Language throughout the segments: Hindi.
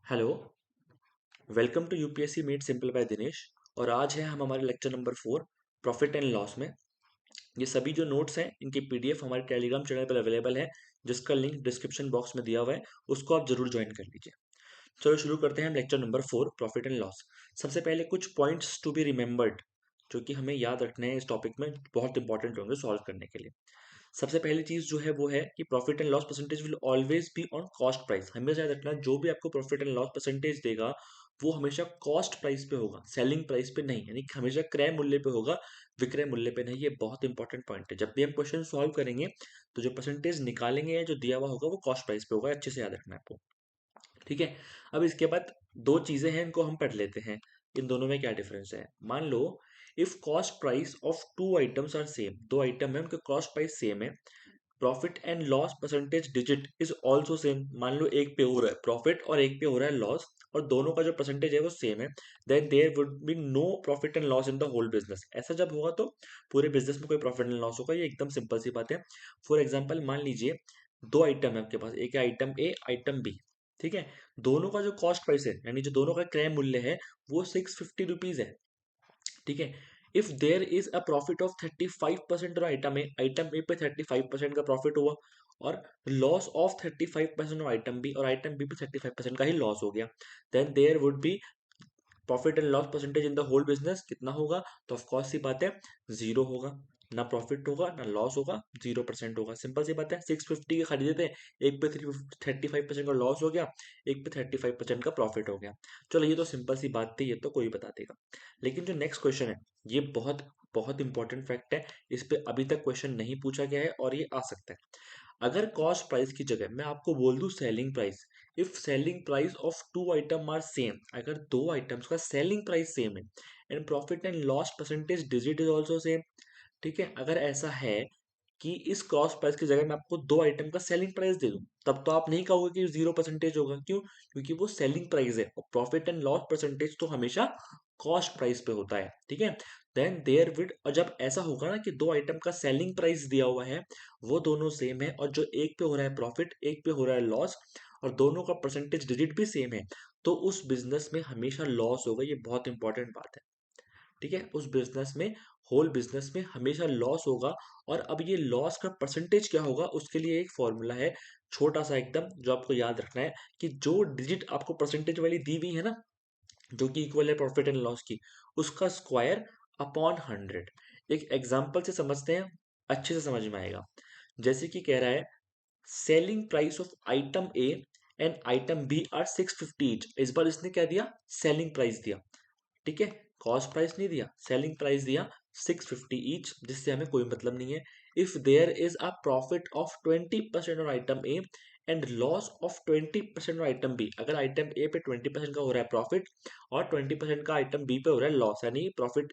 Hello. Welcome to UPSC made simple by Dinesh. और आज है हम हमारे lecture number 4 profit and loss में। ये सभी जो नोट्स हैं इनकी पीडीएफ हमारे टेलीग्राम चैनल पर अवेलेबल है, जिसका लिंक डिस्क्रिप्शन बॉक्स में दिया हुआ है। उसको आप जरूर ज्वाइन कर लीजिए। चलो शुरू करते हैं हम lecture number 4 profit and loss. सबसे पहले कुछ पॉइंट्स टू बी रिमेंबर्ड जो कि हमें याद रखने हैं, इस टॉपिक में बहुत इंपॉर्टेंट होंगे सॉल्व करने के लिए। सबसे पहली चीज जो है वो है कि profit and loss percentage will always be on cost price. हमेशा याद रखना, जो भी आपको प्रॉफिट एंड लॉस परसेंटेज देगा वो हमेशा कॉस्ट प्राइस पे होगा, सेलिंग प्राइस पे नहीं। यानी कि हमेशा क्रय मूल्य पे होगा, विक्रय मूल्य पे नहीं। ये बहुत इंपॉर्टेंट पॉइंट है। जब भी हम क्वेश्चन सॉल्व करेंगे तो जो परसेंटेज निकालेंगे या जो दिया हुआ होगा वो कॉस्ट प्राइस पे होगा। अच्छे से याद रखना है आपको। ठीक है। अब इसके बाद दो चीजें हैं, इनको हम पढ़ लेते हैं। इन दोनों में क्या डिफरेंस है। मान लो if cost price of two items are same, दो आइटम है उनके कॉस्ट प्राइस सेम है, profit and loss percentage digit is also same. मान लो एक पे हो रहा है प्रॉफिट और एक पे हो रहा है लॉस, और दोनों का जो परसेंटेज है वो सेम है, then there would be no profit and loss in the whole business. ऐसा जब होगा तो पूरे बिजनेस में कोई प्रॉफिट एंड लॉस होगा। ये एकदम सिंपल सी बात है। फॉर एग्जाम्पल मान लीजिए दो आइटम है आपके पास, एक है आइटम ए आइटम बी। ठीक है। दोनों का जो कॉस्ट प्राइस है यानी जो दोनों का क्रय मूल्य है वो 650 रुपीज है। ठीक है। If there is a profit of 35% और आइटम ए पे 35% का प्रॉफिट हुआ, और लॉस ऑफ 35% और आइटम बी पे 35% का ही लॉस हो गया, then there would be profit and loss percentage in the whole business कितना होगा। तो ऑफकोर्स सी बात है, जीरो होगा। ना प्रॉफिट होगा ना लॉस होगा, 0% होगा। सिंपल सी बात है। 650 के खरीदे थे, एक पे 35% का लॉस हो गया, एक पे 35% का प्रॉफिट हो गया। चलो ये तो सिंपल सी बात थी, ये तो कोई बता देगा। लेकिन जो नेक्स्ट क्वेश्चन है ये बहुत बहुत इंपॉर्टेंट फैक्ट है। इस पे अभी तक क्वेश्चन नहीं पूछा गया है और ये आ सकता है। अगर कॉस्ट प्राइस की जगह मैं आपको बोल दूं selling price, if selling price of two item are same, अगर दो आइटम्स का सेलिंग प्राइस सेम है and profit and loss percentage digit is also same. ठीक है। अगर ऐसा है कि इस क्रॉस प्राइस की जगह मैं आपको दो आइटम का सेलिंग प्राइस दे दूं, तब तो आप नहीं कहोगे कि 0% होगा। क्यों? क्योंकि वो सेलिंग प्राइस है और प्रॉफिट एंड लॉस परसेंटेज तो हमेशा कॉस्ट प्राइस पे होता है। ठीक है। देन देयर विड, और जब ऐसा होगा ना कि दो आइटम का सेलिंग प्राइस दिया हुआ है, वो दोनों सेम है, और जो एक पे हो रहा है प्रॉफिट एक पे हो रहा है लॉस, और दोनों का परसेंटेज डिजिट भी सेम है, तो उस बिजनेस में हमेशा लॉस होगा। ये बहुत इंपॉर्टेंट बात है। ठीक है। उस बिजनेस में, होल बिजनेस में हमेशा लॉस होगा। और अब ये लॉस का परसेंटेज क्या होगा, उसके लिए एक फॉर्मूला है छोटा सा एकदम, जो आपको याद रखना है कि जो डिजिट आपको परसेंटेज वाली दी हुई है ना, जो कि इक्वल है प्रॉफिट एंड लॉस की, उसका स्क्वायर अपॉन 100। एक एग्जांपल से समझते हैं, अच्छे से समझ में आएगा। जैसे कि कह रहा है selling price of item a and item b are 650 each. इस बार इसने क्या दिया, सेलिंग प्राइस दिया। ठीक है। कॉस्ट प्राइस नहीं दिया, सेलिंग प्राइस दिया 650 ईच, जिससे हमें कोई मतलब नहीं है। If there is a profit of 20% on item a and loss of 20% on item b, अगर आइटम ए पे 20% का हो रहा है प्रॉफिट और 20% का आइटम बी पे हो रहा है लॉस, यानी प्रॉफिट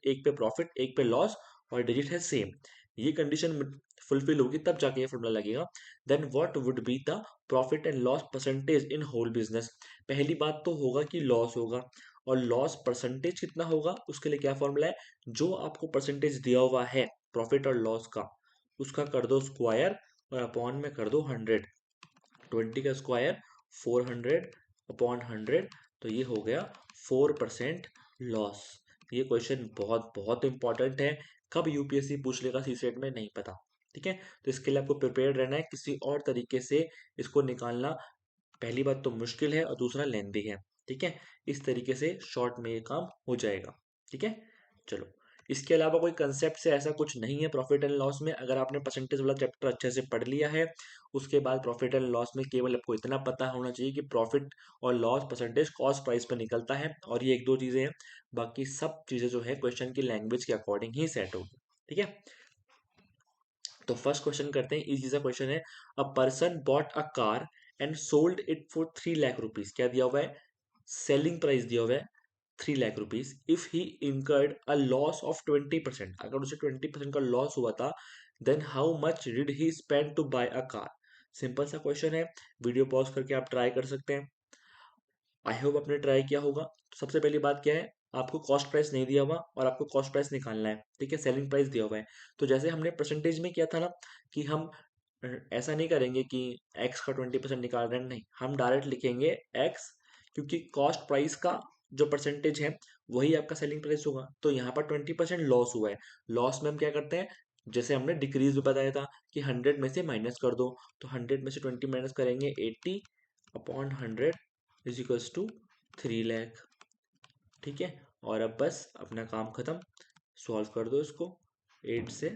एक पे लॉस और डिजिट है सेम, ये कंडीशन फुलफिल होगी तब जाके ये फॉर्मूला लगेगा। Then what would be the profit and loss percentage in whole business. पहली बात तो होगा कि लॉस होगा, और लॉस परसेंटेज कितना होगा उसके लिए क्या फॉर्मूला है, जो आपको परसेंटेज दिया हुआ है प्रॉफिट और लॉस का, उसका कर दो स्क्वायर और अपॉन में कर दो 100। 20 का स्क्वायर 400 अपॉन 100, तो ये हो गया 4% लॉस। ये क्वेश्चन बहुत बहुत इंपॉर्टेंट है। कब यूपीएससी पूछ लेगा सी सेट में नहीं पता। ठीक है। तो इसके लिए आपको प्रिपेयर रहना है। किसी और तरीके से इसको निकालना, पहली बात तो मुश्किल है और दूसरा लेंदी है। ठीक है। इस तरीके से शॉर्ट में ये काम हो जाएगा। ठीक है। चलो, इसके अलावा कोई कंसेप्ट से ऐसा कुछ नहीं है प्रॉफिट एंड लॉस में। अगर आपने परसेंटेज वाला चैप्टर अच्छे से पढ़ लिया है, उसके बाद प्रॉफिट एंड लॉस में केवल आपको इतना पता होना चाहिए कि प्रॉफिट और लॉस परसेंटेज कॉस्ट प्राइस पर निकलता है, और ये एक दो चीजें हैं। बाकी सब चीजें जो है क्वेश्चन की लैंग्वेज के अकॉर्डिंग ही सेट होगी। ठीक है। तो फर्स्ट क्वेश्चन करते हैं, इजी सा क्वेश्चन है। A person bought a car and sold it for 3 lakh rupees. क्या दिया हुआ है, सेलिंग प्राइस दिया हुआ है 3 lakh rupees. If he incurred a loss of 20%, अगर उसे 20% का लॉस हुआ था, then how much did he spend to buy a car. Simple सा क्वेश्चन है, वीडियो पॉज करके आप ट्राई कर सकते हैं। आई होप आपने ट्राई किया होगा। सबसे पहली बात क्या है, आपको कॉस्ट प्राइस नहीं दिया हुआ और आपको कॉस्ट प्राइस निकालना है। ठीक है। सेलिंग प्राइस दिया हुआ है। तो जैसे हमने परसेंटेज में किया था ना, कि हम ऐसा नहीं करेंगे कि एक्स का 20% निकाल रहे हैं, नहीं, हम डायरेक्ट लिखेंगे एक्स क्योंकि कॉस्ट प्राइस का जो परसेंटेज है वही आपका सेलिंग प्राइस होगा। तो यहाँ पर 20% लॉस हुआ है। लॉस में हम क्या करते हैं, जैसे हमने डिक्रीज भी बताया था कि 100 में से माइनस कर दो, तो 100 में से 20 माइनस करेंगे 80 upon 100 is equals to 3 lakh. ठीक है, और अब बस अपना काम खत्म, सॉल्व कर दो इसको 8 से।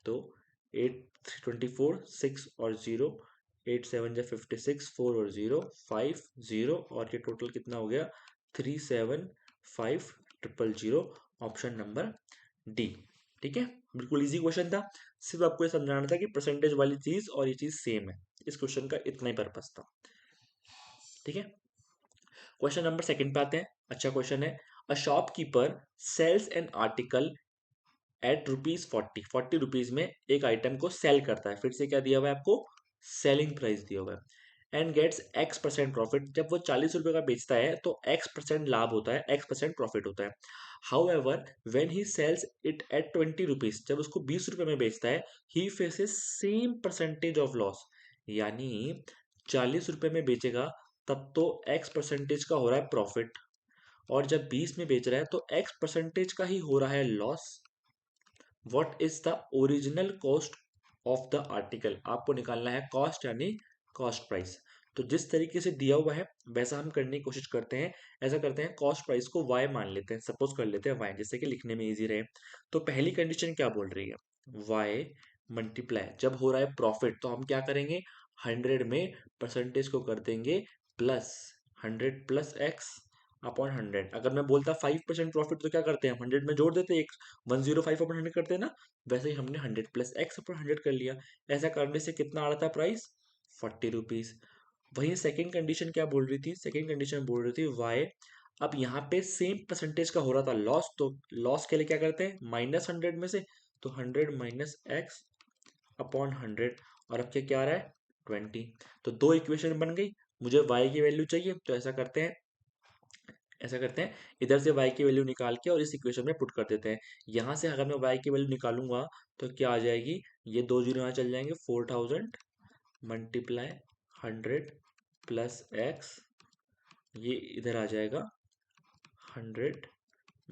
तो 8 24 6 और 0, 8 7 56, 4 और 0 5 0, और ये टोटल कितना हो गया 37500। Option number D. ठीक है, बिल्कुल इजी क्वेश्चन था। सिर्फ आपको ये समझाना था कि परसेंटेज वाली चीज और ये चीज सेम है। इस क्वेश्चन का इतना ही पर्पस था। ठीक है, क्वेश्चन नंबर सेकंड पे आते हैं। अच्छा क्वेश्चन है। A shopkeeper sells an article at ₹40 में एक आइटम को सेल करता है। फिर से क्या दिया हुआ है आपको, सेलिंग प्राइस दिया हुआ है। And gets X% profit. जब वो 40 रुपए का बेचता है तो X% लाभ होता है, X% प्रॉफिट होता है। However when he sells it at ₹20, जब उसको 20 रुपए में बेचता है, he faces same percentage of loss. यानी 40 रुपए में बेचेगा तब तो X% का हो रहा है प्रॉफिट, और जब 20 में बेच रहा है तो X% का ही हो रहा है loss. What is the original cost of the article. आपको निकालना है कॉस्ट यानी कॉस्ट प्राइस। तो जिस तरीके से दिया हुआ है वैसा हम करने की कोशिश करते हैं। ऐसा करते हैं, कॉस्ट प्राइस को y मान लेते हैं, सपोज कर लेते हैं y, जिससे कि लिखने में इजी रहे। तो पहली कंडीशन क्या बोल रही है, y मल्टीप्लाई, जब हो रहा है प्रॉफिट तो हम क्या करेंगे, 100 में परसेंटेज को कर देंगे प्लस 100 प्लस एक्स अपॉन 100। अगर मैं बोलता 5% प्रॉफिट तो क्या करते हैं, 100 में जोड़ देते हैं, 105 अपॉन 100 करते हैं ना, वैसे ही हमने 100 प्लस एक्स अपॉन 100 कर लिया। ऐसा करने से कितना आ रहा था प्राइस, ₹40। वहीं सेकंड कंडीशन क्या बोल रही थी, सेकंड कंडीशन बोल रही थी वाई। अब यहाँ पे सेम परसेंटेज का हो रहा था लॉस, तो लॉस के लिए क्या करते हैं, माइनस 100 में से, तो 100 माइनस एक्स अपॉन 100, और अब क्या आ रहा है 20। तो दो इक्वेशन बन गई। मुझे y की वैल्यू चाहिए, तो ऐसा करते हैं इधर से y की वैल्यू निकाल के और इस इक्वेशन में पुट कर देते हैं। यहाँ से अगर मैं y की वैल्यू निकालूंगा तो क्या आ जाएगी, ये दो जीरो यहाँ चल जाएंगे, 4000 मल्टीप्लाई 100 प्लस एक्स, ये इधर आ जाएगा 100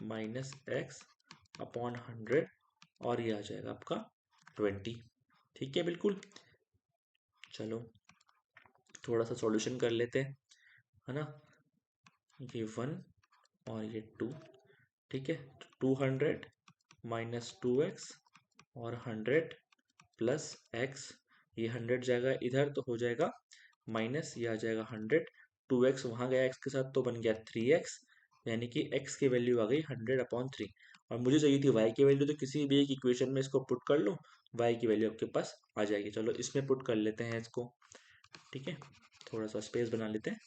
माइनस एक्स अपॉन 100, और ये आ जाएगा आपका 20। ठीक है, बिल्कुल। चलो थोड़ा सा सॉल्यूशन कर लेते हैं, है ना। ये 1 और ये 2। ठीक है, 200 माइनस 2x और 100 प्लस एक्स, ये 100 जाएगा इधर तो हो जाएगा माइनस, ये आ जाएगा 100, 2x वहाँ गया x के साथ तो बन गया 3x, यानी कि x की वैल्यू आ गई 100/3। और मुझे चाहिए थी y की वैल्यू, तो किसी भी एक इक्वेशन में इसको पुट कर लो, y की वैल्यू आपके पास आ जाएगी। चलो इसमें पुट कर लेते हैं इसको। ठीक है, थोड़ा सा स्पेस बना लेते हैं।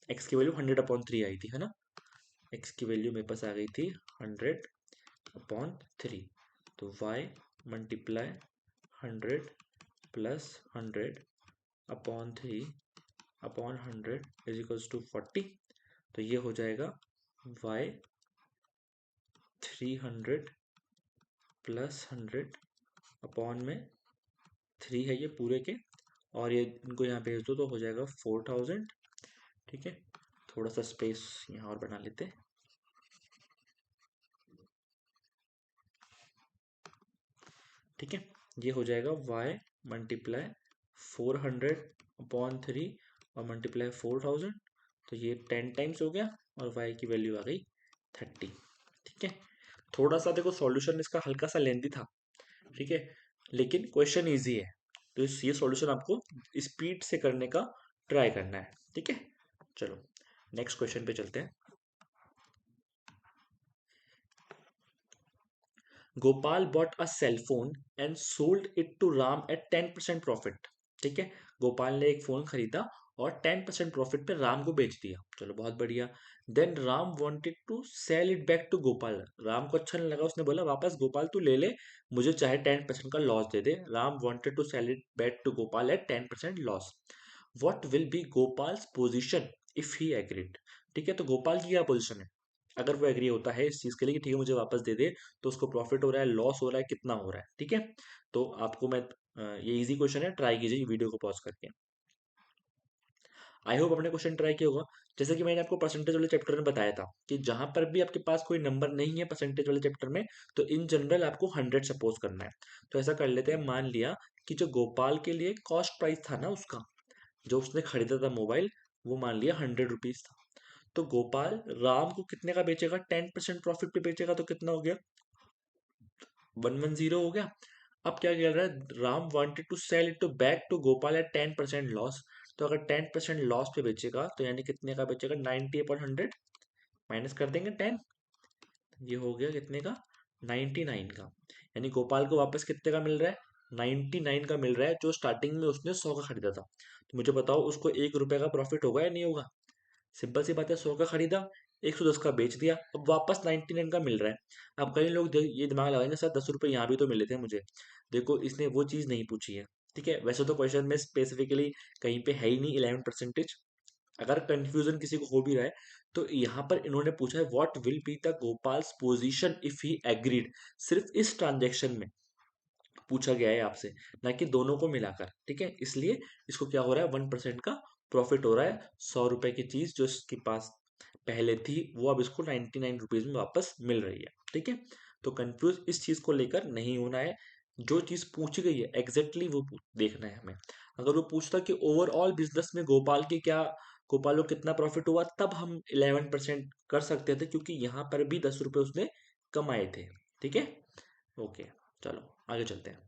x की वैल्यू 100/3 आई थी, है ना। x की वैल्यू मेरे पास आ गई थी 100/3, तो y multiply 100 plus 100 upon 3 upon 100 is equals to 40। तो ये हो जाएगा y 300 प्लस 100 अपॉन में 3 है ये पूरे के, और ये इनको यहाँ भेज दो तो हो जाएगा 4000। ठीक है, थोड़ा सा स्पेस यहाँ और बना लेते हैं। ठीक है, ये हो जाएगा y मल्टीप्लाई 400/3 और मल्टीप्लाई 4000, तो ये 10 टाइम्स हो गया, और y की वैल्यू आ गई 30। ठीक है, थोड़ा सा देखो सॉल्यूशन इसका हल्का सा लेंदी था, ठीक है, लेकिन क्वेश्चन इजी है। तो ये सॉल्यूशन आपको स्पीड से करने का ट्राई करना है। ठीक है, चलो नेक्स्ट क्वेश्चन पे चलते हैं। Gopal bought a cell phone and sold it to Ram at 10% profit. ठीक है, गोपाल ने एक फोन खरीदा और 10% प्रॉफिट पे राम को बेच दिया। चलो बहुत बढ़िया। Then Ram wanted to sell it back to Gopal. Ram को अच्छा नहीं लगा, उसने बोला वापस गोपाल तू ले ले, मुझे चाहे 10% का लॉस दे दे। Ram wanted to sell it back to Gopal at 10% loss. What will be Gopal's position if he agreed. ठीक है, तो गोपाल की क्या पोजीशन है अगर वो एग्री होता है इस चीज के लिए कि ठीक है मुझे वापस दे दे, तो उसको प्रॉफिट हो रहा है, लॉस हो रहा है, कितना हो रहा है। ठीक है, तो आपको मैं ये इजी क्वेश्चन है, ट्राई कीजिए वीडियो को पॉज करके। आई होप आपने क्वेश्चन ट्राई किया होगा। जैसे कि मैंने आपको परसेंटेज वाले चैप्टर में बताया था कि जहां पर भी आपके पास कोई नंबर नहीं है परसेंटेज वाले चैप्टर में, तो इन जनरल आपको 100 सपोज करना है। तो ऐसा कर लेते हैं, मान लिया कि जो गोपाल के लिए कॉस्ट प्राइस था ना उसका, जो उसने खरीदा था मोबाइल, वो मान लिया 100 रुपीज था। तो गोपाल राम को कितने का बेचेगा, 10% प्रॉफिट पे बेचेगा, तो कितना हो गया, 110 हो गया। अब क्या कह रहा है, Ram wanted to sell it to back to Gopal at 10% loss. तो अगर 10% लॉस पे बेचेगा तो यानी कितने का बेचेगा, 90/100 माइनस कर देंगे 10, ये हो गया कितने का, 99 का। यानी गोपाल को वापस कितने का मिल रहा है, 99 का मिल रहा है, जो स्टार्टिंग में उसने 100 का खरीदा था। तो मुझे बताओ उसको 1 रुपए का प्रॉफिट होगा या नहीं होगा। सिंपल सी बात है, 100 का खरीदा, 110 का बेच दिया, अब वापस 99 का मिल रहा है। अब कई लोग ये दिमाग लगाएंगे, सर 10 रुपए यहाँ भी तो मिले थे मुझे। देखो इसने वो चीज़ नहीं पूछी है। ठीक है, वैसे तो क्वेश्चन में स्पेसिफिकली कहीं पे है ही नहीं 11%। अगर कंफ्यूजन किसी को हो भी रहा है, तो यहाँ पर इन्होंने पूछा है what will be the गोपाल्स position if he agreed. सिर्फ इस ट्रांजेक्शन में पूछा गया है आपसे, ना कि दोनों को मिलाकर। ठीक है, इसलिए इसको क्या हो रहा है, 1% का प्रॉफिट हो रहा है। 100 रुपए की चीज जो इसके पास पहले थी, वो अब इसको 99 रुपीज में वापस मिल रही है। ठीक है, तो कंफ्यूज इस चीज को लेकर नहीं होना है। जो चीज पूछी गई है एग्जैक्टली वो देखना है हमें। अगर वो पूछता कि ओवरऑल बिजनेस में गोपाल को कितना प्रॉफिट हुआ, तब हम 11% कर सकते थे, क्योंकि यहाँ पर भी 10 रुपए उसने कमाए थे। ठीक है, ओके, चलो आगे चलते हैं।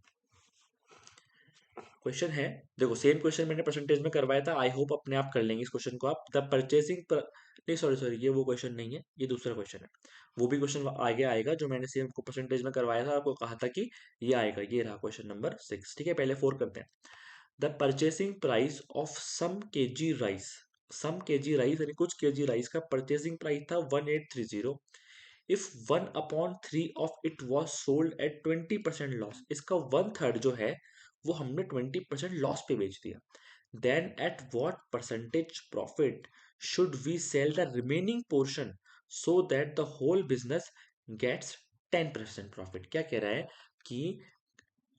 क्वेश्चन है, देखो सेम क्वेश्चन मैंने परसेंटेज में करवाया था, आई होप अपने आप कर लेंगे इस क्वेश्चन को आप। द परचेसिंग नहीं, सॉरी सॉरी, ये वो क्वेश्चन नहीं है, ये दूसरा क्वेश्चन है। वो भी क्वेश्चन आगे आएगा, जो मैंने सेम को परसेंटेज में करवाया था, आपको कहा था कि ये आएगा, ये रहा क्वेश्चन नंबर 6। ठीक है, पहले 4 करते हैं। The purchasing price of some KG rice यानी कुछ केजी राइस का परचेसिंग प्राइस था 1830। If 1/3 of it was sold at 20% loss, इसका 1/3 जो है वो हमने 20% लॉस पे बेच दिया। Then at what percentage profit should we sell the remaining portion so that the whole business gets 10% profit. क्या कह रहा है कि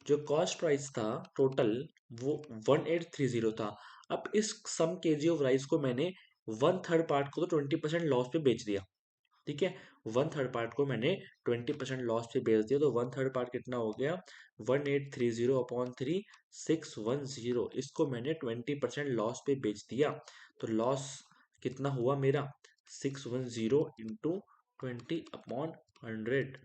जो कॉस्ट प्राइस था टोटल, वो 1830 था। अब इस सम केजी ऑफ राइस को मैंने 1/3 पार्ट को तो 20% लॉस पे बेच दिया। ठीक है, 1/3 पार्ट को मैंने 20% लॉस पे बेच दिया, तो 1/3 पार्ट कितना हो गया, 1830/3 610। इसको मैंने 20% लॉस पे बेच दिया, तो लॉस कितना हुआ मेरा, 610 × 20/100,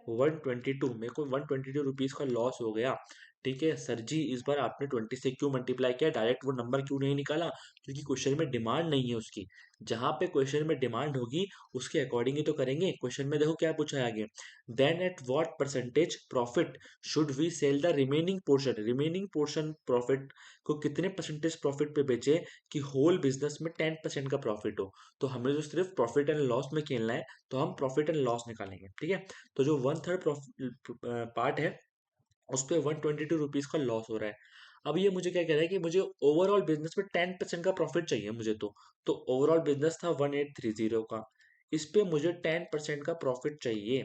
122, मेरे को 122 रुपीज का लॉस हो गया। ठीक है सर जी, इस बार आपने 20 से क्यों मल्टीप्लाई किया, डायरेक्ट वो नंबर क्यों नहीं निकाला, क्योंकि क्वेश्चन में डिमांड नहीं है उसकी। जहां पे क्वेश्चन में डिमांड होगी उसके अकॉर्डिंग ही तो करेंगे। क्वेश्चन में देखो क्या पूछा है आगे, then at what percentage profit should we sell the remaining portion profit को कितने परसेंटेज प्रॉफिट पे बेचे कि होल बिजनेस में 10% का प्रॉफिट हो। तो हमें जो सिर्फ प्रॉफिट एंड लॉस में खेलना है, तो हम प्रॉफिट एंड लॉस निकालेंगे। ठीक है, तो जो 1/3 पार्ट है उस पे 122 रुपीज का लॉस हो रहा है। अब ये मुझे क्या कह रहा है कि मुझे ओवरऑल बिजनेस में 10% का प्रॉफिट चाहिए मुझे। तो ओवरऑल बिजनेस था 1830 का, इस पे मुझे 10% का प्रॉफिट चाहिए।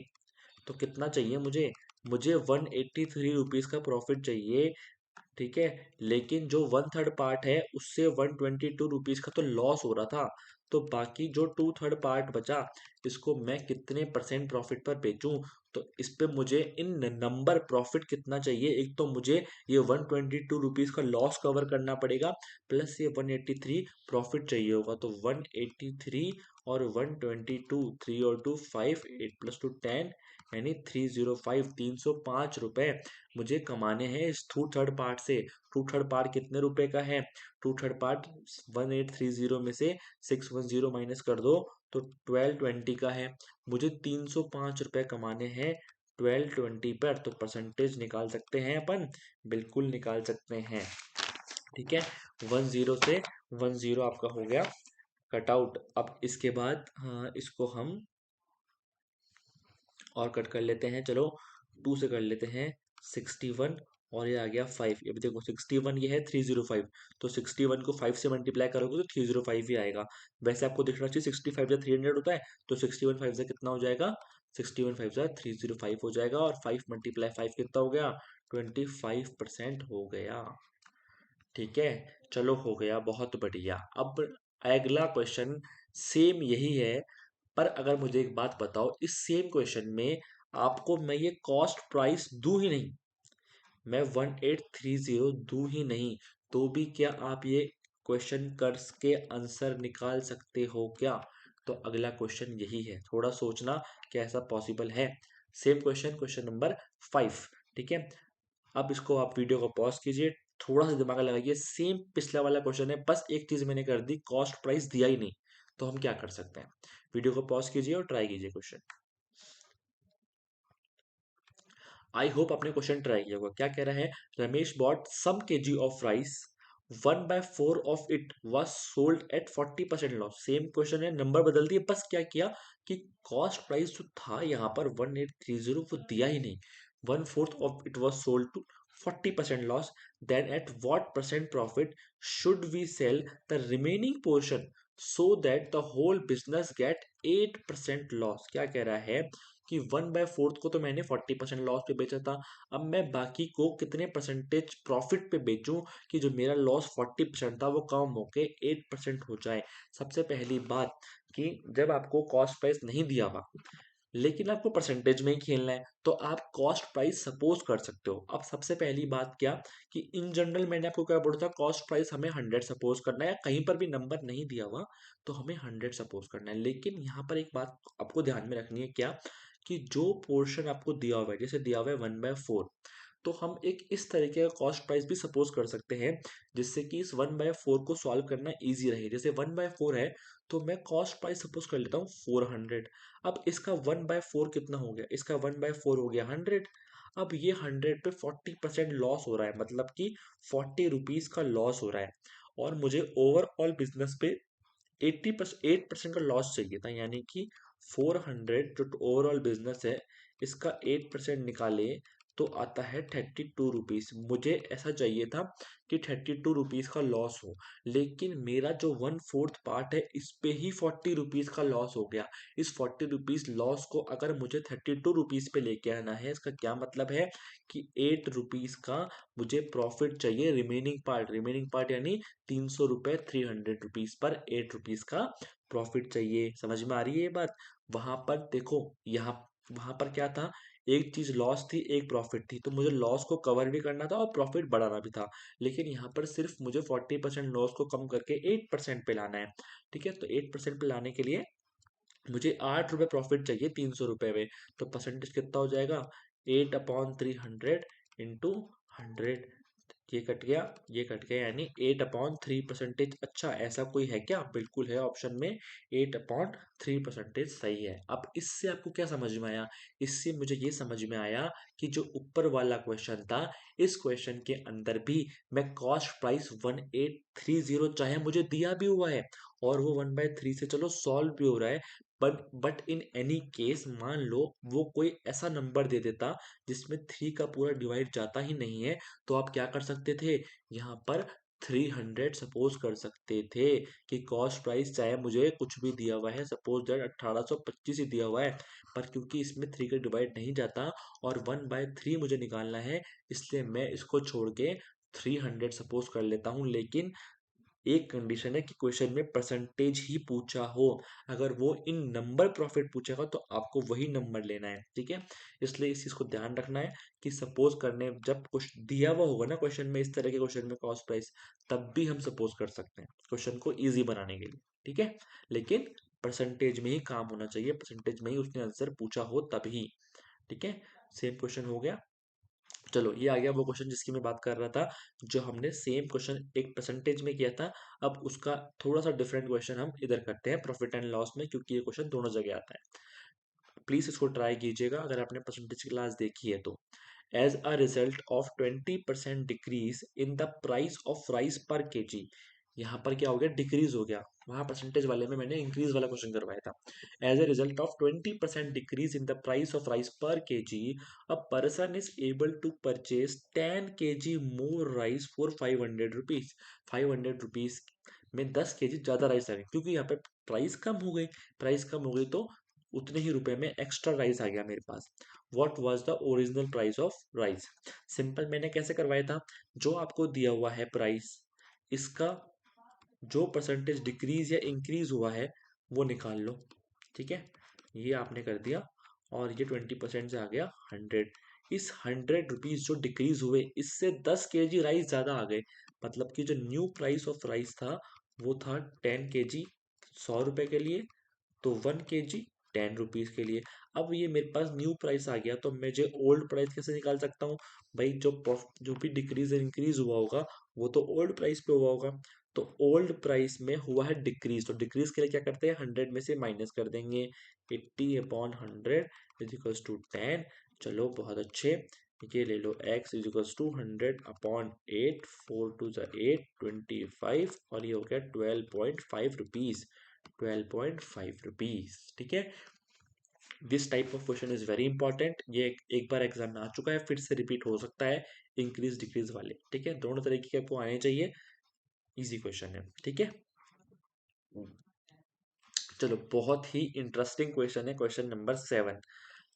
तो कितना चाहिए मुझे, मुझे 183 रुपीज का प्रॉफिट चाहिए। ठीक है, लेकिन जो 1/3 पार्ट है उससे 122 रुपीज का तो लॉस हो रहा था। तो बाकी जो 2/3 पार्ट बचा, इसको मैं कितने परसेंट प्रॉफिट पर बेचूं। तो इस पे मुझे इन नंबर प्रॉफिट कितना चाहिए, एक तो मुझे ये 122 रुपीज का लॉस कवर करना पड़ेगा, प्लस ये 183 प्रॉफिट चाहिए होगा। तो 183 और 122, 3 और 2 5, 8 + 2 10, यानी 305, 305 रुपए मुझे कमाने हैं इस 2/3 पार्ट से। 2/3 पार्ट कितने रुपए का है, 2/3 पार्ट 1830 में से 610 माइनस कर दो, तो 1220 का है। मुझे 305 रुपए कमाने हैं 1220 पर। तो परसेंटेज निकाल सकते हैं अपन, बिल्कुल निकाल सकते हैं। ठीक है, 10 से 10 आपका हो गया कट आउट। अब इसके बाद हाँ, इसको हम और कट कर लेते हैं, चलो 2 से कर लेते हैं 61, और ये आ गया 5। ये भी देखो 61 ये है 305, तो 61 को 5 से मल्टीप्लाई करोगे तो 305 ही आएगा। वैसे आपको देखना चाहिए 65 या 300 होता है, तो 61 5 से कितना हो जाएगा, 61 5 से 305 हो जाएगा, और 5 × 5 कितना हो गया, 25% हो गया। ठीक है, चलो हो गया, बहुत बढ़िया। अब अगला क्वेश्चन सेम यही है, पर अगर मुझे एक बात बताओ, इस सेम क्वेश्चन में आपको मैं ये कॉस्ट प्राइस दूं ही नहीं, मैं 1830 दूं ही नहीं, तो भी क्या आप ये क्वेश्चन कर के आंसर निकाल सकते हो क्या? तो अगला क्वेश्चन यही है, थोड़ा सोचना कि ऐसा पॉसिबल है। Same question, question number 5। ठीक है, अब इसको आप वीडियो को पॉज कीजिए, थोड़ा सा दिमाग लगाइए। सेम पिछला वाला क्वेश्चन है, बस एक चीज मैंने कर दी, कॉस्ट प्राइस दिया ही नहीं, तो हम क्या कर सकते हैं? वीडियो को पॉज कीजिए और ट्राई कीजिए क्वेश्चन। आई होप आपने क्वेश्चन ट्राई किया होगा। क्या कह रहा है? Ramesh bought some KG of rice, 1/4 of it was sold at 40% loss. Same question है, नंबर बदल दिए, बस क्या किया कि कॉस्ट प्राइस जो था यहाँ पर 1830 वो दिया ही नहीं, 1/4 of it was sold to 40% loss, then at what percent profit should we sell the remaining portion so that the whole business get 8% loss. क्या कह रहा है कि 1/4 को तो मैंने 40% लॉस पे बेचा था, अब मैं बाकी को कितने परसेंटेज प्रॉफिट पे बेचूं कि जो मेरा लॉस 40% था वो कम होके 8% हो जाए। सबसे पहली बात कि जब आपको कॉस्ट प्राइस नहीं दिया हुआ लेकिन आपको परसेंटेज में ही खेलना है, तो आप कॉस्ट प्राइस सपोज कर सकते हो। अब सबसे पहली बात क्या कि इन जनरल मैंने आपको क्या बोला था, कॉस्ट प्राइस हमें 100 सपोज करना है, या कहीं पर भी नंबर नहीं दिया हुआ तो हमें 100 सपोज करना है। लेकिन यहाँ पर एक बात आपको ध्यान में रखनी है, क्या कि जो पोर्शन आपको दिया हुआ है, जैसे दिया हुआ है 1/4, तो हम एक इस तरीके का कॉस्ट प्राइस भी सपोज कर सकते हैं जिससे कि इस 1/4 को सॉल्व करना इजी रहे। जैसे 1/4 है, तो मैं कॉस्ट प्राइस सपोज कर लेता हूँ 400। अब इसका 1/4 कितना हो गया? इसका 1/4 हो गया 100। अब ये 100 पे 40% लॉस हो रहा है, मतलब कि 40 रुपीज का लॉस हो रहा है, और मुझे ओवरऑल बिजनेस पे 8% का लॉस चाहिए था। यानी कि 400 जो ओवरऑल बिजनेस है, इसका 8% निकाले तो आता है 32 रुपीज। मुझे ऐसा चाहिए था कि 32 रुपीज का लॉस हो, लेकिन मेरा जो 1/4 पार्ट है इस पे ही 40 रुपीज का लॉस हो गया। इस 40 रुपीज लॉस को अगर मुझे 32 रुपीज पे लेके आना है, इसका क्या मतलब है कि 8 रुपीज का मुझे प्रॉफिट चाहिए, रिमेनिंग पार्ट यानी 300 रुपए, 300 रुपीज पर 8 रुपीज का प्रॉफिट चाहिए। समझ में आ रही है ये बात? वहां पर देखो, यहाँ वहां पर क्या था, एक चीज लॉस थी, एक प्रॉफिट थी, तो मुझे लॉस को कवर भी करना था और प्रॉफिट बढ़ाना भी था। लेकिन यहाँ पर सिर्फ मुझे 40% लॉस को कम करके 8% पे लाना है। ठीक है, तो 8% पे लाने के लिए मुझे 8 रुपए प्रॉफिट चाहिए 300 रुपए में। तो परसेंटेज कितना हो जाएगा? 8/300 इंटू 100। ये कट गया, ये कट गया, यानी 8/3%। अच्छा, ऐसा कोई है क्या? बिल्कुल है, ऑप्शन में 8/3% सही है। अब इससे आपको क्या समझ में आया? इससे मुझे ये समझ में आया कि जो ऊपर वाला क्वेश्चन था, इस क्वेश्चन के अंदर भी मैं कॉस्ट प्राइस 1830 चाहे मुझे दिया भी हुआ है और वो 1/3 से चलो सॉल्व भी हो रहा है, बट इन एनी केस मान लो वो कोई ऐसा नंबर दे देता जिसमें 3 का पूरा डिवाइड जाता ही नहीं है, तो आप क्या कर सकते थे? यहाँ पर 300 सपोज कर सकते थे कि कॉस्ट प्राइस चाहे मुझे कुछ भी दिया हुआ है, सपोज दैट 1825 ही दिया हुआ है, पर क्योंकि इसमें 3 का डिवाइड नहीं जाता और 1/3 मुझे निकालना है, इसलिए मैं इसको छोड़ के 300 सपोज कर लेता हूँ। लेकिन एक कंडीशन है कि क्वेश्चन में परसेंटेज ही पूछा हो, अगर वो इन नंबर प्रॉफिट पूछेगा तो आपको वही नंबर लेना है। ठीक है, इसलिए इस चीज को ध्यान रखना है कि सपोज करने जब कुछ दिया हुआ होगा ना क्वेश्चन में, इस तरह के क्वेश्चन में कॉस्ट प्राइस, तब भी हम सपोज कर सकते हैं क्वेश्चन को इजी बनाने के लिए। ठीक है, लेकिन परसेंटेज में ही काम होना चाहिए, परसेंटेज में ही उसने आंसर पूछा हो तभी। ठीक है, सेम क्वेश्चन हो गया। चलो, ये आ गया वो क्वेश्चन जिसकी मैं बात कर रहा था, जो हमने सेम क्वेश्चन एक परसेंटेज में किया था। अब उसका थोड़ा सा डिफरेंट क्वेश्चन हम इधर करते हैं प्रॉफिट एंड लॉस में, क्योंकि ये क्वेश्चन दोनों जगह आता है। प्लीज इसको ट्राई कीजिएगा अगर आपने परसेंटेज की क्लास देखी है तो। As a result of 20% decrease in the price of rice per KG, यहाँ पर क्या हो गया? डिक्रीज हो गया। वहां परसेंटेज वाले में मैंने इंक्रीज वाला क्वेश्चन करवाया था। As a result of 20% decrease in the price of rice per kg, a person is able to purchase 10 kg more rice for 500 rupees. 500 rupees में 10 kg ज्यादा राइस आ गई, क्योंकि यहाँ पे प्राइस कम हो गई। प्राइस कम हो गई तो उतने ही रुपए में एक्स्ट्रा राइस आ गया मेरे पास। What was the original price of rice? Simple मैंने कैसे करवाया था, जो आपको दिया हुआ है प्राइस, इसका जो परसेंटेज डिक्रीज या इंक्रीज हुआ है वो निकाल लो। ठीक है, ये आपने कर दिया और ये 20% से आ गया 100। इस 100 रुपीज जो डिक्रीज हुए इससे 10 kg राइस ज्यादा आ गए, मतलब कि जो न्यू प्राइस ऑफ राइस था वो था 10 kg 100 रुपए के लिए, तो 1 kg 10 रुपीज के लिए। अब ये मेरे पास न्यू प्राइस आ गया तो मैं जो ओल्ड प्राइस कैसे निकाल सकता हूँ? भाई जो भी डिक्रीज इंक्रीज हुआ होगा वो तो ओल्ड प्राइस पे हुआ होगा, तो ओल्ड प्राइस में हुआ है डिक्रीज, तो डिक्रीज के लिए क्या करते हैं, 100 में से माइनस कर देंगे। 80/100 इज इक्वल्स टू 10। चलो बहुत अच्छे, ये ले लो x इज इक्वल्स टू 100/8, 4 2 8, 25, और ये हो गया 12.5 रुपीज। 12.5 रुपीज, ठीक है। This type of question is very important, ये एक बार एग्जाम में आ चुका है, फिर से रिपीट हो सकता है इंक्रीज डिक्रीज वाले, ठीक है। दोनों तरीके के आपको आने चाहिए, इजी क्वेश्चन है, ठीक है। चलो बहुत ही इंटरेस्टिंग क्वेश्चन है, क्वेश्चन नंबर 7।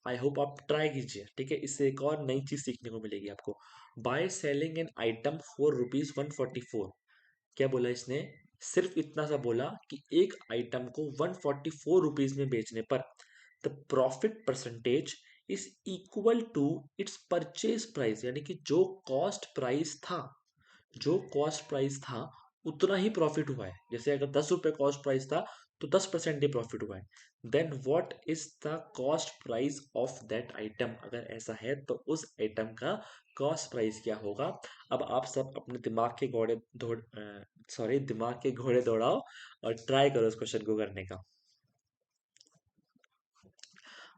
आई होप आप ट्राई कीजिए, ठीक है, इससे एक और नई चीज सीखने को मिलेगी आपको। By selling an item for ₹144। क्या बोला इसने? सिर्फ इतना सा बोला कि एक आइटम को 144 रुपीज में बेचने पर the profit percentage is equal to its purchase price, यानी कि जो कॉस्ट प्राइस था उतना ही प्रॉफिट हुआ है। जैसे अगर 10 रुपए कॉस्ट प्राइस था तो 10% ही प्रॉफिट हुआ है। Then what is the cost price of that item? अगर ऐसा है तो उस आइटम का कॉस्ट प्राइस क्या होगा? अब आप सब अपने दिमाग के घोड़े दौड़ाओ और ट्राई करो इस क्वेश्चन को करने का।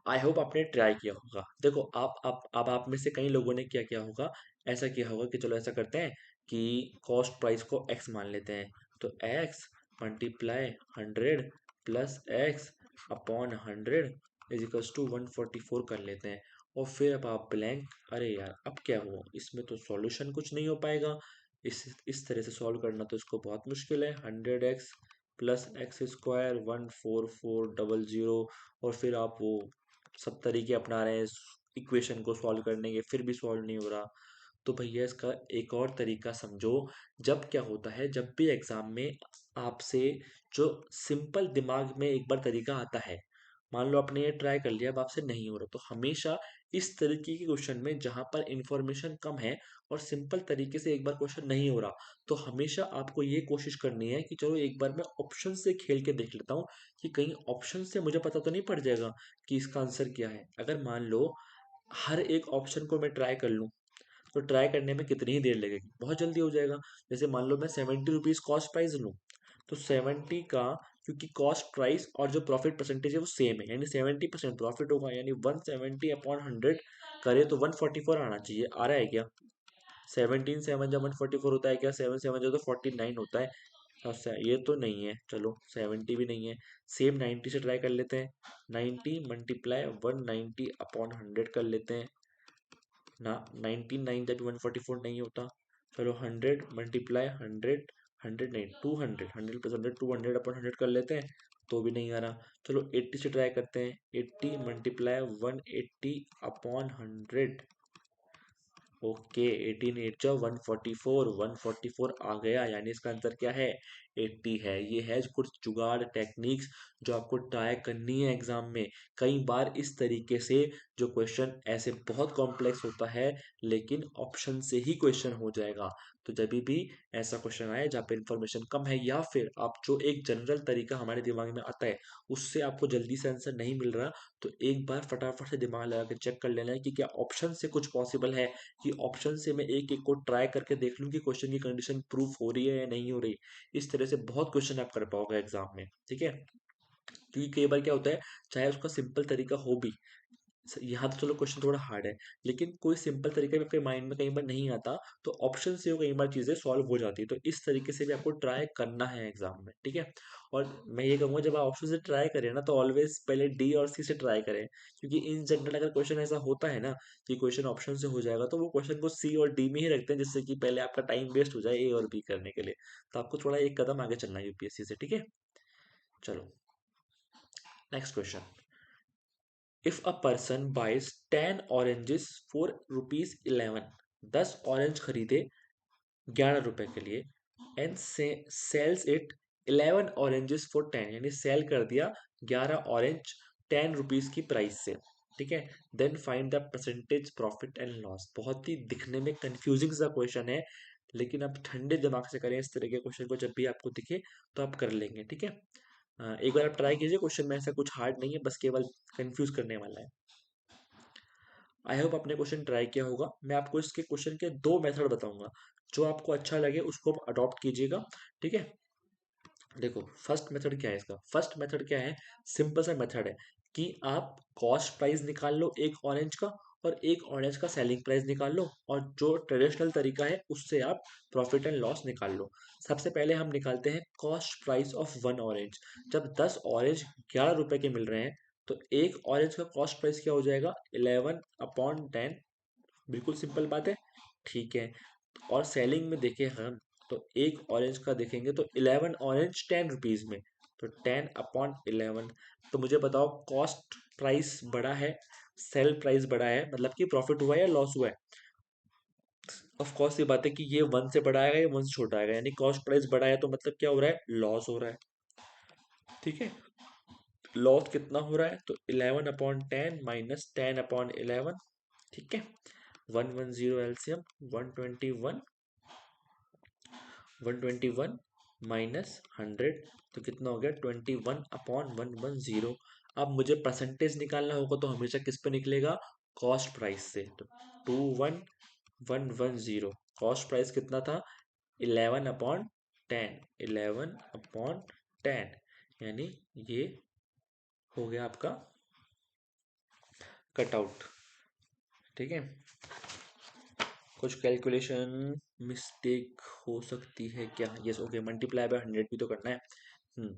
आई होप आपने ट्राई किया होगा। देखो आप में से कई लोगों ने क्या किया होगा, ऐसा किया होगा कि चलो ऐसा करते हैं कि कॉस्ट प्राइस को x मान लेते हैं, तो x multiply 100 plus x upon 100 is equals to 144 कर लेते हैं। और फिर अब आप ब्लैंक, अरे यार अब क्या हुआ, इसमें तो सॉल्यूशन कुछ नहीं हो पाएगा, इस तरह से सॉल्व करना तो इसको बहुत मुश्किल है। 100x प्लस एक्स स्क्वायर 14400, और फिर आप वो सब तरीके अपना रहे हैं इक्वेशन को सॉल्व करने के, फिर भी सॉल्व नहीं हो रहा। तो भैया इसका एक और तरीका समझो। जब क्या होता है, जब भी एग्जाम में आपसे जो सिंपल दिमाग में एक बार तरीका आता है, मान लो आपने ये ट्राई कर लिया, अब आपसे नहीं हो रहा, तो हमेशा इस तरीके के क्वेश्चन में जहां पर इंफॉर्मेशन कम है और सिंपल तरीके से एक बार क्वेश्चन नहीं हो रहा, तो हमेशा आपको ये कोशिश करनी है कि चलो एक बार मैं ऑप्शन से खेल के देख लेता हूँ कि कहीं ऑप्शन से मुझे पता तो नहीं पड़ जाएगा कि इसका आंसर क्या है। अगर मान लो हर एक ऑप्शन को मैं ट्राई कर लूँ तो ट्राई करने में कितनी ही देर लगेगी, बहुत जल्दी हो जाएगा। जैसे मान लो मैं 70 रुपीज कॉस्ट प्राइस लूँ, तो 70 का, क्योंकि कॉस्ट प्राइस और जो प्रॉफिट परसेंटेज है वो सेम है, यानी 70% प्रॉफिट होगा, यानी 170/100 करे तो 144 आना चाहिए। आ रहा है क्या? 17 7 जब 144 होता है क्या? 7 7 जो तो 49 होता है। अच्छा ये तो नहीं है, चलो 70 भी नहीं है। सेम 90 से ट्राई कर लेते हैं, 90 मल्टीप्लाई 190/100 कर लेते हैं ना। 99 जब 144 नहीं होता। चलो 100 मल्टीप्लाई 100, 100 नहीं 200, 100 प्लस 100 200/100 कर लेते हैं, तो भी नहीं आ रहा। चलो 80 से ट्राई करते हैं, 80 मल्टीप्लाई 180/100। ओके 18 8 जा 144, 144 आ गया, यानी इसका आंसर क्या है? 80 है। ये है कुछ जुगाड़ टेक्निक्स जो आपको ट्राई करनी है एग्जाम में। कई बार इस तरीके से जो क्वेश्चन ऐसे बहुत कॉम्प्लेक्स होता है, लेकिन ऑप्शन से ही क्वेश्चन हो जाएगा। तो जब भी ऐसा क्वेश्चन आए जहाँ पे इंफॉर्मेशन कम है, या फिर आप जो एक जनरल तरीका हमारे दिमाग में आता है उससे आपको जल्दी से आंसर नहीं मिल रहा, तो एक बार फटाफट से दिमाग लगा के चेक कर लेना है कि क्या ऑप्शन से कुछ पॉसिबल है, कि ऑप्शन से मैं एक एक को ट्राई करके देख लूं कि क्वेश्चन की कंडीशन प्रूफ हो रही है या नहीं हो रही। इस तरह से बहुत क्वेश्चन आप कर पाओगे एग्जाम में, ठीक है। क्योंकि कई बार क्या होता है, चाहे उसका सिंपल तरीका हो भी, यहाँ तो चलो क्वेश्चन थोड़ा हार्ड है, लेकिन कोई सिंपल तरीका भी आपके माइंड में कई बार नहीं आता, तो ऑप्शन से वो कई बार चीजें सॉल्व हो जाती है। तो इस तरीके से भी आपको ट्राई करना है एग्जाम में, ठीक है। और मैं ये कहूंगा जब आप ऑप्शन से ट्राई करें ना, तो ऑलवेज पहले डी और सी से ट्राई करें, क्योंकि इन जनरल अगर क्वेश्चन ऐसा होता है ना कि क्वेश्चन ऑप्शन से हो जाएगा, तो वो क्वेश्चन को सी और डी में ही रखते हैं, जिससे कि पहले आपका टाइम वेस्ट हो जाए ए और बी करने के लिए। तो आपको थोड़ा एक कदम आगे चलना है यूपीएससी से, ठीक है। चलो next question. If a person buys 10 oranges for ₹11, 10 orange खरीदे 11 रुपए के लिए, and sells it 11 oranges for 10, यानी सेल कर दिया 11 ऑरेंज 10 रुपीज की प्राइस से, ठीक है। Then find the percentage profit and loss. बहुत ही दिखने में कंफ्यूजिंग सा क्वेश्चन है, लेकिन आप ठंडे दिमाग से करें इस तरह के क्वेश्चन को, जब भी आपको दिखे तो आप कर लेंगे, ठीक है। एक बार आप ट्राई कीजिए, क्वेश्चन में ऐसा कुछ हार्ड नहीं है, बस केवल कंफ्यूज करने वाला है। आई होप आपने क्वेश्चन ट्राई किया होगा। मैं आपको इसके क्वेश्चन के दो मेथड बताऊंगा, जो आपको अच्छा लगे उसको आप अडॉप्ट कीजिएगा, ठीक है। देखो फर्स्ट मेथड क्या है, इसका फर्स्ट मेथड क्या है, सिंपल सा मेथड है कि आप कॉस्ट प्राइस निकाल लो एक ऑरेंज का, और एक ऑरेंज का सेलिंग प्राइस निकाल लो, और जो ट्रेडिशनल तरीका है उससे आप प्रॉफिट एंड लॉस निकाल लो। सबसे पहले हम निकालते हैं cost price of one orange. जब 10 ऑरेंज 11 रुपए के मिल रहे हैं, तो एक ऑरेंज का कॉस्ट प्राइस क्या हो जाएगा, 11/10। बिल्कुल सिंपल बात है, ठीक है। और सेलिंग में देखें हम, तो एक ऑरेंज का देखेंगे तो 11 ऑरेंज 10 रुपीज में, तो 10/11। तो मुझे बताओ कॉस्ट प्राइस बड़ा है, सेल प्राइस बड़ा है, मतलब कि प्रॉफिट हुआ है या लॉस हुआ है। ऑफ कोर्स ये बात है कि ये 1 से बड़ा आएगा, ये 1 से छोटा आएगा, यानी कॉस्ट प्राइस बड़ा है तो मतलब क्या हो रहा है, लॉस हो रहा है, ठीक है। लॉस कितना हो रहा है, तो 11/10 माइनस 10/11, ठीक है। 110 एलसीएम, 121, 121 माइनस 100, तो कितना हो गया, 21/110। अब मुझे परसेंटेज निकालना होगा तो हमेशा किस पे निकलेगा, कॉस्ट प्राइस से। तो 21/110, कॉस्ट प्राइस कितना था, 11/10, 11/10, यानी ये हो गया आपका कटआउट, ठीक है। कुछ कैलकुलेशन मिस्टेक हो सकती है क्या, यस ओके, मल्टीप्लाई बाय 100 भी तो करना है। हम्म,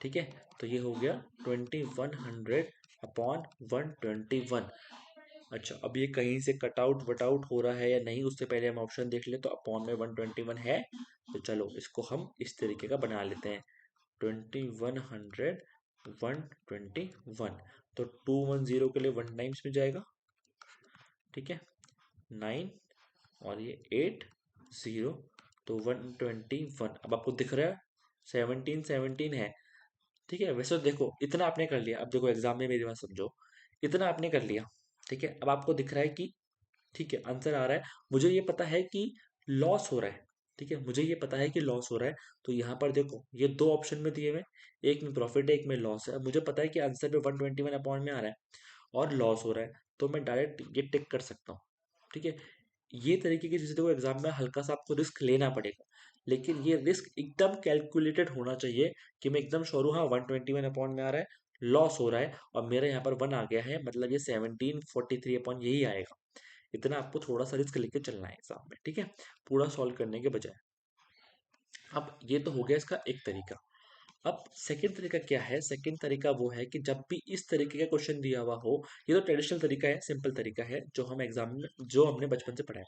ठीक है। तो ये हो गया 2100/121। अच्छा, अब ये कहीं से कट आउट वट आउट हो रहा है या नहीं, उससे पहले हम ऑप्शन देख ले, तो अपॉन में 121 है, तो चलो इसको हम इस तरीके का बना लेते हैं, 2100/121। तो 210 के लिए 1 टाइम्स में जाएगा, ठीक है, 9, और ये 80, तो 121। अब आपको दिख रहा है 17 है, ठीक है। वैसे तो देखो इतना आपने कर लिया, अब देखो एग्जाम में मेरी बात समझो, इतना आपने कर लिया, ठीक है। अब आपको दिख रहा है कि ठीक है आंसर आ रहा है, मुझे ये पता है कि लॉस हो रहा है, ठीक है, मुझे ये पता है कि लॉस हो रहा है। तो यहाँ पर देखो ये दो ऑप्शन में दिए हुए, एक में प्रॉफिट है एक में लॉस है। अब मुझे पता है कि आंसर पे 121 अपॉइंट में आ रहा है और लॉस हो रहा है, तो मैं डायरेक्ट ये टिक कर सकता हूँ, ठीक है। ये तरीके की चीज़ें देखो एग्जाम में हल्का सा आपको रिस्क लेना पड़ेगा, लेकिन ये रिस्क एकदम कैलकुलेटेड होना चाहिए, कि मैं एकदम श्योर हूँ हाँ 121 अपॉइंट में आ रहा है, लॉस हो रहा है, और मेरे यहाँ पर 1 आ गया है, मतलब ये 1743 अपॉइंट यही आएगा। इतना आपको थोड़ा सा रिस्क लेके चलना है एग्जाम में, ठीक है, पूरा सॉल्व करने के बजाय। अब ये तो हो गया इसका एक तरीका। अब सेकंड तरीका क्या है, सेकंड तरीका वो है कि जब भी इस तरीके का क्वेश्चन दिया हुआ हो, ये तो ट्रेडिशनल तरीका है, सिंपल तरीका है, जो हम एग्जाम में, जो हमने बचपन से पढ़ा है।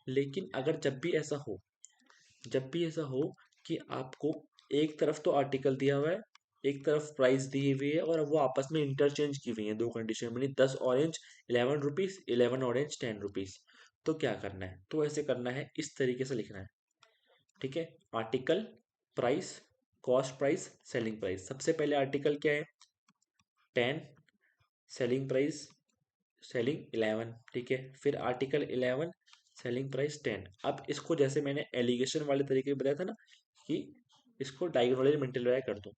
लेकिन अगर जब भी ऐसा हो, जब भी ऐसा हो कि आपको एक तरफ तो आर्टिकल दिया हुआ है, एक तरफ प्राइस दी हुई है, और अब वो आपस में इंटरचेंज की हुई है, दो कंडीशन बनी, 10 ऑरेंज 11 रुपीज, 11 ऑरेंज 10 रुपीज। तो क्या करना है, तो ऐसे करना है, इस तरीके से लिखना है, ठीक है। Article, price, cost price, selling price. सबसे पहले आर्टिकल क्या है, 10, सेलिंग प्राइस, सेलिंग 11, ठीक है। फिर आर्टिकल 11, सेलिंग प्राइस 10। अब इसको जैसे मैंने एलिगेशन वाले तरीके में बताया था ना, कि इसको डायगोनली मल्टीप्लाई कर दो।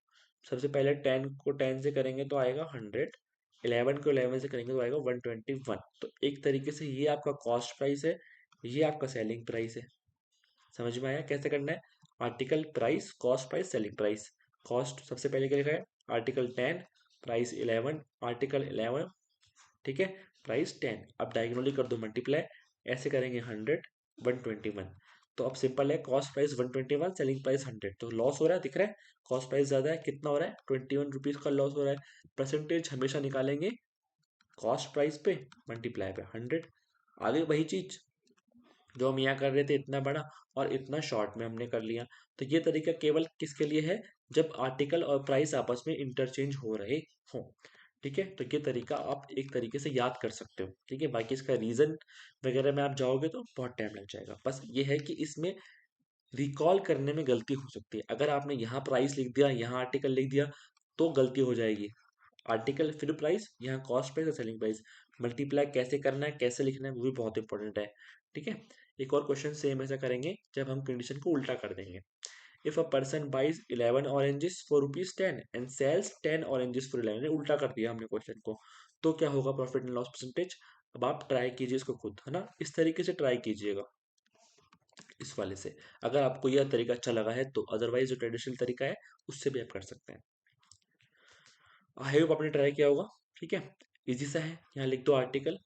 सबसे पहले 10 को 10 से करेंगे तो आएगा 100, 11 को 11 से करेंगे तो आएगा 121। तो एक तरीके से ये आपका कॉस्ट प्राइस है, ये आपका सेलिंग प्राइस है। समझ में आया कैसे करना है, article, price, cost price, selling price. Cost सबसे पहले क्या लिखा है, आर्टिकल 10, प्राइस 11, आर्टिकल 11, ठीक है, प्राइस 10। अब डायगोनली कर दो मल्टीप्लाई, ऐसे करेंगे 100, 121। तो अब सिंपल है, कॉस्ट प्राइस 121, सेलिंग प्राइस 100, तो लॉस हो रहा है, दिख रहा है, कॉस्ट प्राइस ज्यादा है, कितना हो रहा है, 21 रुपीज का लॉस हो रहा है। परसेंटेज हमेशा निकालेंगे कॉस्ट प्राइस पे, मल्टीप्लाई पे 100। आगे वही चीज जो हम यहाँ कर रहे थे, इतना बड़ा और इतना शॉर्ट में हमने कर लिया। तो ये तरीका केवल किसके लिए है, जब आर्टिकल और प्राइस आपस में इंटरचेंज हो रहे हो, ठीक है। तो ये तरीका आप एक तरीके से याद कर सकते हो, ठीक है। बाकी इसका रीजन वगैरह में आप जाओगे तो बहुत टाइम लग जाएगा। बस ये है कि इसमें रिकॉल करने में गलती हो सकती है। अगर आपने यहाँ प्राइस लिख दिया, यहाँ आर्टिकल लिख दिया, तो गलती हो जाएगी। आर्टिकल फिर प्राइस, यहाँ कॉस्ट प्राइस और सेलिंग प्राइस, मल्टीप्लाई कैसे करना है, कैसे लिखना है, वो भी बहुत इंपॉर्टेंट है। ठीक है, एक और क्वेश्चन सेम ऐसा करेंगे जब हम कंडीशन को उल्टा कर देंगे। If a person buys 11 oranges for ₹10 and sells 10 oranges for 11, उल्टा कर दिया हमने क्वेश्चन को, तो क्या होगा प्रॉफिट एंड लॉस परसेंटेज। अब आप ट्राई कीजिए इसको खुद, है ना, इस तरीके से ट्राई कीजिएगा इस वाले से, अगर आपको यह तरीका अच्छा लगा है तो। अदरवाइज जो ट्रेडिशनल तरीका है उससे भी आप कर सकते हैं। आई होप आपने ट्राई किया होगा। ठीक है, इजी सा है। यहाँ लिख दो आर्टिकल,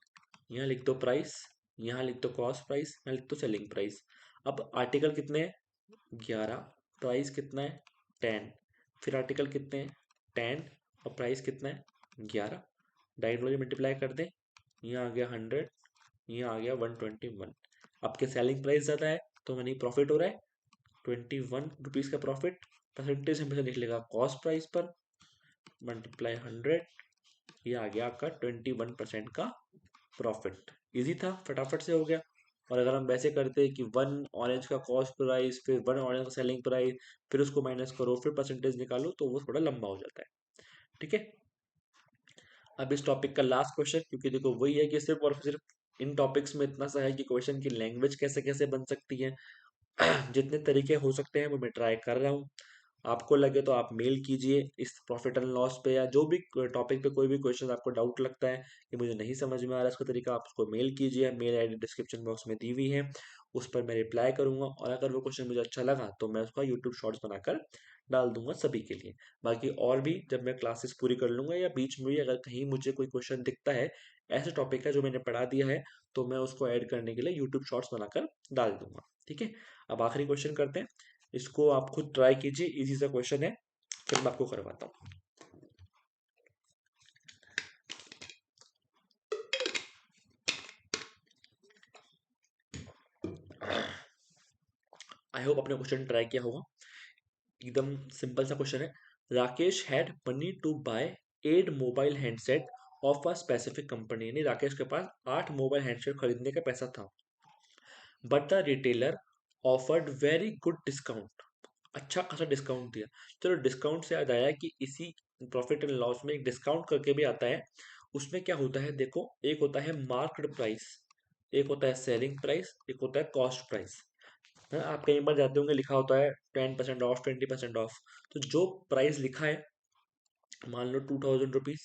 यहाँ लिख दो प्राइस, यहाँ लिख दो कॉस्ट प्राइस, यहाँ लिख दो सेलिंग प्राइस। अब आर्टिकल कितने हैं, 11, प्राइस कितना है 10, फिर आर्टिकल कितने हैं 10 और प्राइस कितना है 11, डायरेक्ट मल्टीप्लाई कर दें, यहाँ आ गया 100, यहाँ आ गया 121। आपके सेलिंग प्राइस ज़्यादा है तो मैंने प्रॉफिट हो रहा है ₹21 का प्रॉफिट। परसेंटेज हमेशा लिख लेगा कॉस्ट प्राइस पर, मल्टीप्लाई 100, ये आ गया आपका 21% का प्रॉफिट। इजी था, फटाफट से हो गया। और अगर हम वैसे करते कि 1 ऑरेंज का कॉस्ट प्राइस, फिर 1 ऑरेंज का सेलिंग प्राइस, फिर उसको माइनस करो, फिर परसेंटेज निकालो, तो वो थोड़ा लंबा हो जाता है। ठीक है, अब इस टॉपिक का लास्ट क्वेश्चन, क्योंकि देखो वही है कि सिर्फ और सिर्फ इन टॉपिक्स में इतना सा है कि क्वेश्चन की लैंग्वेज कैसे कैसे बन सकती है। जितने तरीके हो सकते हैं वो मैं ट्राई कर रहा हूँ। आपको लगे तो आप मेल कीजिए इस प्रॉफिट एंड लॉस पे, या जो भी टॉपिक पे कोई भी क्वेश्चन आपको डाउट लगता है कि मुझे नहीं समझ में आ रहा इसका तरीका, आप उसको मेल कीजिए। मेल आईडी डिस्क्रिप्शन बॉक्स में दी हुई है, उस पर मैं रिप्लाई करूंगा। और अगर वो क्वेश्चन मुझे अच्छा लगा तो मैं उसका यूट्यूब शॉर्ट्स बनाकर डाल दूंगा सभी के लिए। बाकी और भी जब मैं क्लासेस पूरी कर लूंगा या बीच में भी अगर कहीं मुझे कोई क्वेश्चन दिखता है ऐसे टॉपिक का जो मैंने पढ़ा दिया है, तो मैं उसको ऐड करने के लिए यूट्यूब शॉर्ट्स बनाकर डाल दूंगा। ठीक है, अब आखिरी क्वेश्चन करते हैं, इसको आप खुद ट्राई कीजिए, इजी सा क्वेश्चन है, फिर मैं आपको करवाता हूँ। आई होप आपने क्वेश्चन ट्राई किया होगा। एकदम सिंपल सा क्वेश्चन है। Rakesh had money to buy 8 mobile handset of a specific company, यानी राकेश के पास 8 मोबाइल हैंडसेट खरीदने का पैसा था, but the retailer offered very good discount, अच्छा खासा डिस्काउंट दिया। चलो, डिस्काउंट से याद आया कि इसी प्रॉफिट एंड लॉस में एक डिस्काउंट करके भी आता है। उसमें क्या होता है देखो, एक होता है मार्केट प्राइस, एक होता है सेलिंग प्राइस, एक होता है कॉस्ट प्राइस। है, आप कहीं पर जाते होंगे लिखा होता है 10% ऑफ, 20% ऑफ। तो जो प्राइस लिखा है, मान लो ₹2000,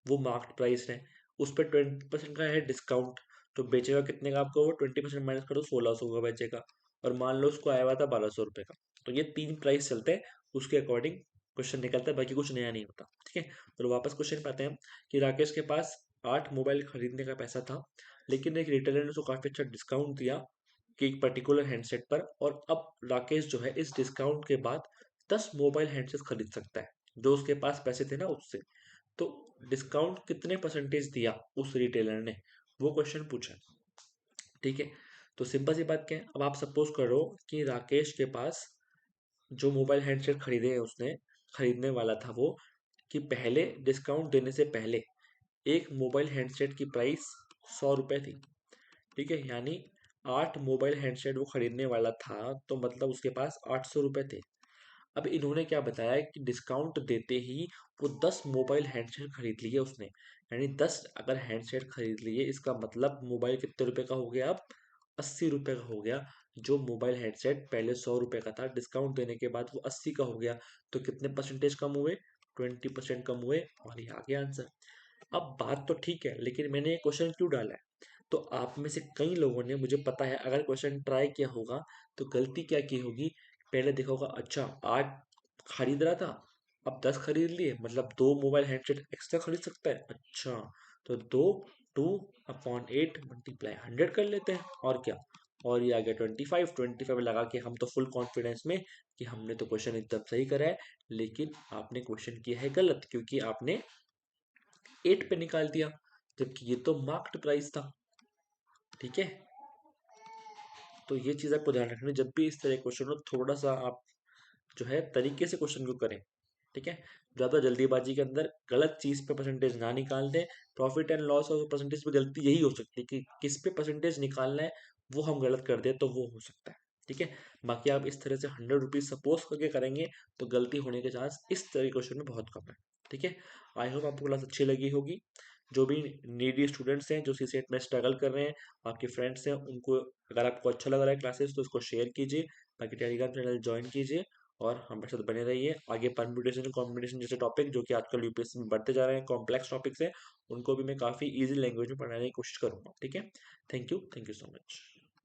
वो मार्केट प्राइस है, उस पर 20% का है डिस्काउंट, तो बेचेगा कितने का आपको, वो 20% माइनस करो 1600 का बेचेगा। और मान लो उसको आया हुआ था 1200 रुपये का। तो ये तीन प्राइस चलते हैं, उसके अकॉर्डिंग क्वेश्चन निकलता है, बाकी कुछ नया नहीं होता। ठीक है, तो वापस क्वेश्चन पे आते हैं कि राकेश के पास 8 मोबाइल खरीदने का पैसा था, लेकिन एक रिटेलर ने उसको काफ़ी अच्छा डिस्काउंट दिया कि एक पर्टिकुलर हैंडसेट पर, और अब राकेश जो है इस डिस्काउंट के बाद 10 मोबाइल हैंडसेट खरीद सकता है, जो उसके पास पैसे थे ना उससे। तो डिस्काउंट कितने परसेंटेज दिया उस रिटेलर ने, वो क्वेश्चन पूछा। ठीक है, तो सिंपल सी बात क्या है, अब आप सपोज करो कि राकेश के पास जो मोबाइल हैंडसेट खरीदे हैं उसने, खरीदने वाला था वो, कि पहले डिस्काउंट देने से पहले एक मोबाइल हैंडसेट की प्राइस 100 रुपये थी। ठीक है, यानी 8 मोबाइल हैंडसेट वो खरीदने वाला था, तो मतलब उसके पास 800 रुपये थे। अब इन्होंने क्या बताया कि डिस्काउंट देते ही वो 10 मोबाइल हैंडसेट खरीद लिए उसने, यानी 10 अगर हैंडसेट खरीद लिए, इसका मतलब मोबाइल कितने रुपए का हो गया, अब 80 रुपये का हो गया। जो मोबाइल हेडसेट पहले 100 रुपये का था, डिस्काउंट देने के बाद वो 80 का हो गया। तो कितने परसेंटेज कम हुए, 20% कम हुए, और ये आ गया आंसर। अब बात तो ठीक है, लेकिन मैंने ये क्वेश्चन क्यों डाला है, तो आप में से कई लोगों ने, मुझे पता है अगर क्वेश्चन ट्राई किया होगा तो गलती क्या की होगी, पहले देखा होगा अच्छा 8 खरीद रहा था, अब 10 खरीद लिए, मतलब 2 मोबाइल हैंडसेट एक्स्ट्रा खरीद सकता है। अच्छा, तो 2/8 मल्टीप्लाई 100 कर लेते हैं, और क्या, और ये आ गया 25 लगा के हम तो फुल कॉन्फिडेंस में कि हमने तो क्वेश्चन एकदम सही करा है। लेकिन आपने क्वेश्चन किया है गलत, क्योंकि आपने 8 पे निकाल दिया, जबकि ये तो मार्क्ड प्राइस था। ठीक है, तो ये चीज़ आपको ध्यान रखनी है, जब भी इस तरह क्वेश्चन हो थोड़ा सा आप जो है तरीके से क्वेश्चन को करें। ठीक है, ज़्यादा जल्दीबाजी के अंदर गलत चीज़ पे परसेंटेज ना निकाल दें। प्रॉफिट एंड लॉस और परसेंटेज पे गलती यही हो सकती है कि किस पे परसेंटेज निकालना है वो हम गलत कर दें, तो वो हो सकता है। ठीक है। बाकी आप इस तरह से 100 रुपीज़ सपोज करके करेंगे तो गलती होने के चांस इस तरह के क्वेश्चन में बहुत कम है। ठीक है। आई होप आपको क्लास अच्छी लगी होगी। जो भी नीडी स्टूडेंट्स हैं जो सीसेट में स्ट्रगल कर रहे हैं, आपके फ्रेंड्स हैं, उनको अगर आपको अच्छा लग रहा है क्लासेस तो उसको शेयर कीजिए। बाकी टेलीग्राम चैनल ज्वाइन कीजिए और हमारे साथ बने रहिए। आगे परम्यूटेशन कॉम्बिनेशन जैसे टॉपिक जो कि आजकल यूपीएससी में बढ़ते जा रहे हैं, कॉम्प्लेक्स टॉपिक्स हैं, उनको भी मैं काफ़ी ईजी लैंग्वेज में पढ़ाने की कोशिश करूँगा। ठीक है। Thank you so much.